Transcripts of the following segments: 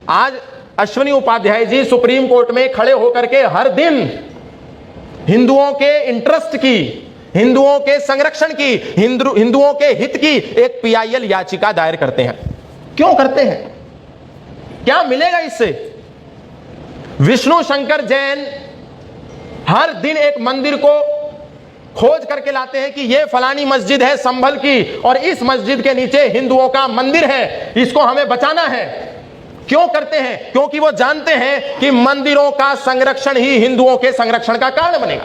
आज Ashwini Upadhyay ji supreme court में खड़े होकर के हर दिन हिंदुओं के इंटरेस्ट की, हिंदुओं के संरक्षण की, हिंदुओं के हित की एक पीआईएल याचिका दायर करते हैं। क्यों करते हैं? क्या मिलेगा इससे? विष्णु शंकर जैन हर दिन एक मंदिर को खोज करके लाते हैं कि यह फलानी मस्जिद है संभल की और इस मस्जिद के नीचे हिंदुओं का मंदिर है, इसको हमें बचाना है। क्यों करते हैं? क्योंकि वो जानते हैं कि मंदिरों का संरक्षण ही हिंदुओं के संरक्षण का कारण बनेगा,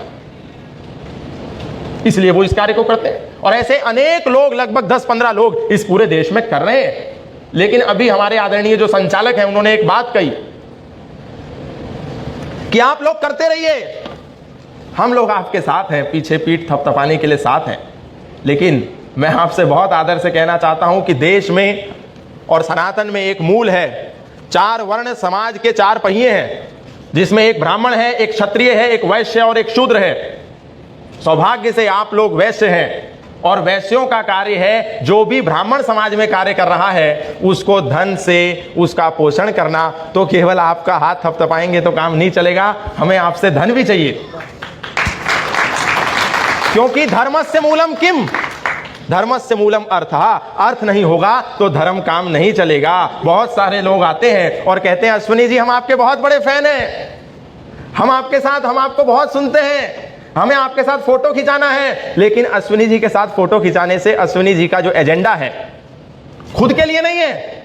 इसलिए वो इस कार्य को करते हैं। और ऐसे अनेक लोग, लगभग 10-15 लोग इस पूरे देश में कर रहे हैं। लेकिन अभी हमारे आदरणीय जो संचालक हैं, उन्होंने एक बात कही कि आप लोग करते रहिए, हम लोग आपके साथ हैं, पीछे पीठ थपथपाने के लिए साथ हैं। लेकिन मैं आपसे बहुत आदर से कहना चाहता हूं कि देश में और सनातन में एक मूल है, 4 वर्ण समाज के 4 पहिए हैं, जिसमें एक ब्राह्मण है, एक क्षत्रिय है, एक वैश्य और एक शूद्र है। सौभाग्य से आप लोग वैश्य हैं और वैश्यों का कार्य है जो भी ब्राह्मण समाज में कार्य कर रहा है उसको धन से उसका पोषण करना। तो केवल आपका हाथ थपथपाएंगे तो काम नहीं चलेगा, हमें आपसे धन भी चाहिए, क्योंकि धर्मस्य मूलम किम, धर्मस्य मूलम अर्थः, अर्थ नहीं होगा तो धर्म काम नहीं चलेगा। बहुत सारे लोग आते हैं और कहते हैं अश्विनी जी हम आपके बहुत बड़े फैन हैं, हम आपको बहुत सुनते हैं, हमें आपके साथ फोटो खिंचाना है। लेकिन अश्विनी जी के साथ फोटो खिंचाने से अश्विनी जी का जो एजेंडा है खुद के लिए नहीं है,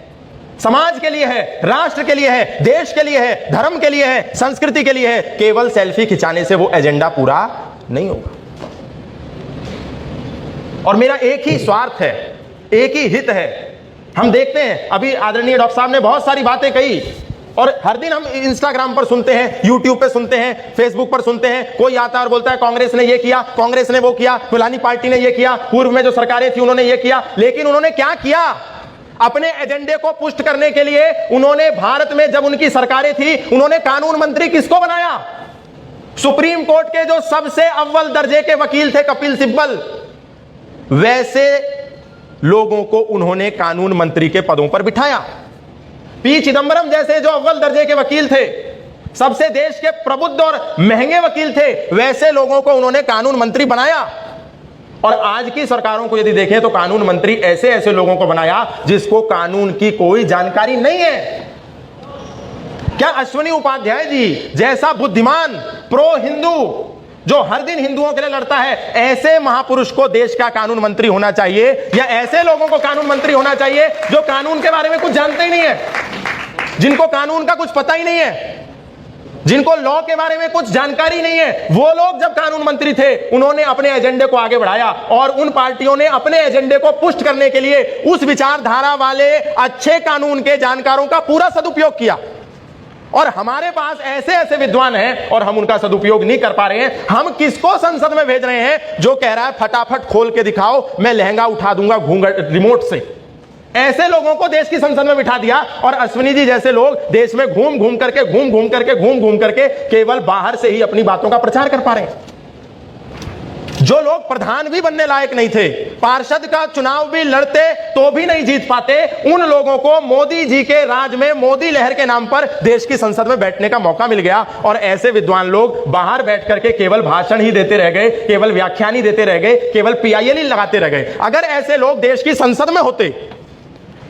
समाज के लिए है, राष्ट्र के लिए है, देश के लिए है, धर्म के लिए है, संस्कृति के लिए है। केवल सेल्फी खिंचाने से वो एजेंडा पूरा नहीं होगा। और मेरा एक ही स्वार्थ है, एक ही हित है। हम देखते हैं अभी आदरणीय डॉक्टर साहब ने बहुत सारी बातें कही और हर दिन हम इंस्टाग्राम पर सुनते हैं, यूट्यूब पे सुनते हैं, फेसबुक पर सुनते हैं, कोई आता है और बोलता है कांग्रेस ने ये किया, कांग्रेस ने वो किया, फलानी पार्टी ने ये किया, पूर्व में जो सरकारें थी उन्होंने ये किया। लेकिन उन्होंने क्या किया? अपने एजेंडे को पुष्ट करने के लिए उन्होंने भारत में जब उनकी सरकारें थी उन्होंने कानून मंत्री किसको बनाया? सुप्रीम कोर्ट के जो सबसे अव्वल दर्जे के वकील थे कपिल सिब्बल, वैसे लोगों को उन्होंने कानून मंत्री के पदों पर बिठाया। पी चिदंबरम जैसे जो अव्वल दर्जे के वकील थे, सबसे देश के प्रबुद्ध और महंगे वकील थे, वैसे लोगों को उन्होंने कानून मंत्री बनाया। और आज की सरकारों को यदि देखें तो कानून मंत्री ऐसे ऐसे लोगों को बनाया जिसको कानून की कोई जानकारी नहीं है। क्या अश्विनी उपाध्याय जी जैसा बुद्धिमान प्रो हिंदू जो हर दिन हिंदुओं के लिए लड़ता है, ऐसे महापुरुष को देश का कानून मंत्री होना चाहिए, या ऐसे लोगों को कानून मंत्री होना चाहिए जो कानून के बारे में कुछ जानते ही नहीं है, जिनको कानून का कुछ पता ही नहीं है, जिनको लॉ के बारे में कुछ जानकारी नहीं है? वो लोग जब कानून मंत्री थे उन्होंने अपने एजेंडे को आगे बढ़ाया और उन पार्टियों ने अपने एजेंडे को पुष्ट करने के लिए उस विचारधारा वाले अच्छे कानून के जानकारों का पूरा सदुपयोग किया। और हमारे पास ऐसे ऐसे विद्वान हैं और हम उनका सदुपयोग नहीं कर पा रहे हैं। हम किसको संसद में भेज रहे हैं जो कह रहा है फटाफट खोल के दिखाओ, मैं लहंगा उठा दूंगा घूंघट रिमोट से? ऐसे लोगों को देश की संसद में बिठा दिया और अश्विनी जी जैसे लोग देश में घूम घूम करके केवल बाहर से ही अपनी बातों का प्रचार कर पा रहे हैं। जो लोग प्रधान भी बनने लायक नहीं थे, पार्षद का चुनाव भी लड़ते तो भी नहीं जीत पाते, उन लोगों को मोदी जी के राज में मोदी लहर के नाम पर देश की संसद में बैठने का मौका मिल गया। और ऐसे विद्वान लोग बाहर बैठ करके केवल भाषण ही देते रह गए, केवल व्याख्यान ही देते रह गए, केवल पीआईएल ही लगाते रह गए। अगर ऐसे लोग देश की संसद में होते,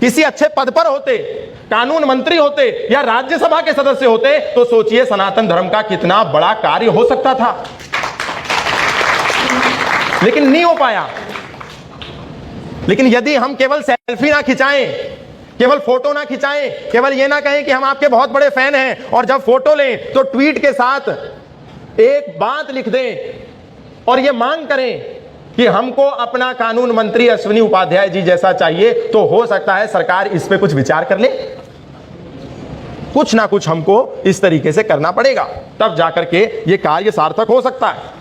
किसी अच्छे पद पर होते, कानून मंत्री होते या राज्यसभा के सदस्य होते, तो सोचिए सनातन धर्म का कितना बड़ा कार्य हो सकता था। लेकिन नहीं हो पाया। लेकिन यदि हम केवल सेल्फी ना खिंचाएं, केवल फोटो ना खिंचाएं, केवल ये ना कहें कि हम आपके बहुत बड़े फैन हैं और जब फोटो लें तो ट्वीट के साथ एक बात लिख दें और ये मांग करें कि हमको अपना कानून मंत्री अश्विनी उपाध्याय जी जैसा चाहिए, तो हो सकता है सरकार इस पे कुछ विचार कर ले। कुछ ना कुछ हमको इस तरीके से करना पड़ेगा, तब जाकर के ये कार्य सार्थक हो सकता है।